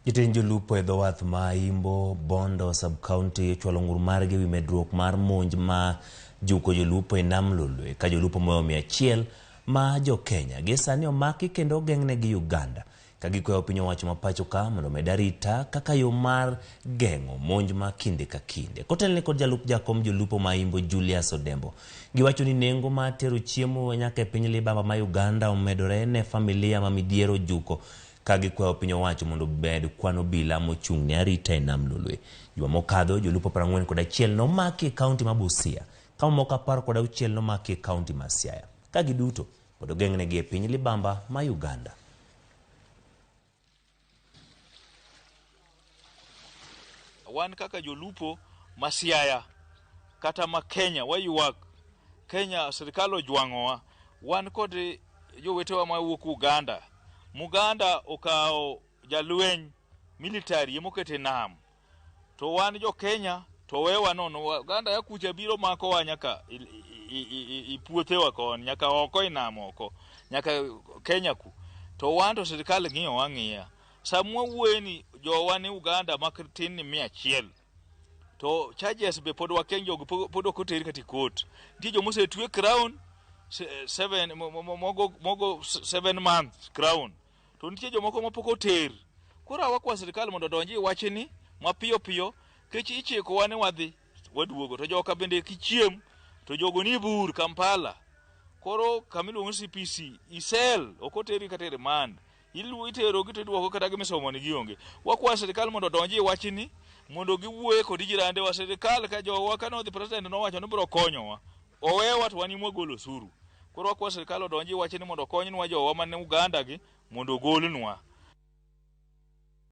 Jatend jolupo e dhowath ma Imbo Bondo sub-county chwalo ng'ur margi wi medruok mar monj ma juko jolupo e nam Lolwe ka jolupo moyo 100 ma jo Kenya gi sani omaki kendo ogeng'negi Uganda ka gikwayo piny owacho ma pacho ka mondo med arita kaka yo mar geng'o monj ma kinde ka kinde. Kotelne kod jalup jakom jolupo ma Imbo Julius Odembo giwacho ni nengo ma tero chiemo nyaka e piny libamba ma Uganda omedore ne familia ma midhiero juko ka gikwayo piny owacho mondo bed kwano bila mochung' ne arita e nam Lolwe. Juma mokadho jolupo 41 nomaki e kaunti ma Busia, ka moko 16 nomaki e kaunti ma Siaya ka giduto mondo geng'negi e piny libamba ma Uganda. Wan kaka jolupo ma Siaya kata ma Kenya wayuak Kenya sirikal ojwang'owa, wan kod jowetewa ma wuok Uganda. Muganda okao jalweny military mokete nam, to wan jo Kenya to wewa nono. Uganda ya kucha biro mako wa nyaka ipuothewa kon nyaka oko inam oko nyaka Kenya ku, to wan to sirikal ng'iyo wang'iya. Samwa wueni jowa ni Uganda makitin ni 100 to charges be pod wakenjo pod okoteri kati court. Nitie jo mose twe crown 7 months crown, to nitie jo moko mapok oter. Koro wakwa sirikal mondo donji wachni mapiyo piyo kech ichiko wane wadhi waduogo, to joka bende kichiem to jogo ni bur Kampala. Koro kamiluongo CPC isel okoteri kata remand ilu itero giteduoko kata gimisomo ni gionge. Wakwa sirikal mondo donji wachni mondo giwuoye kod jirande wa sirikal ka jowa kano the president nowacho ni biro konyowa owewa to wanimo golo suru. Koro wakwa sirikal odonji wachni mondo konynwa jowa man Uganda gi mondo golnwa.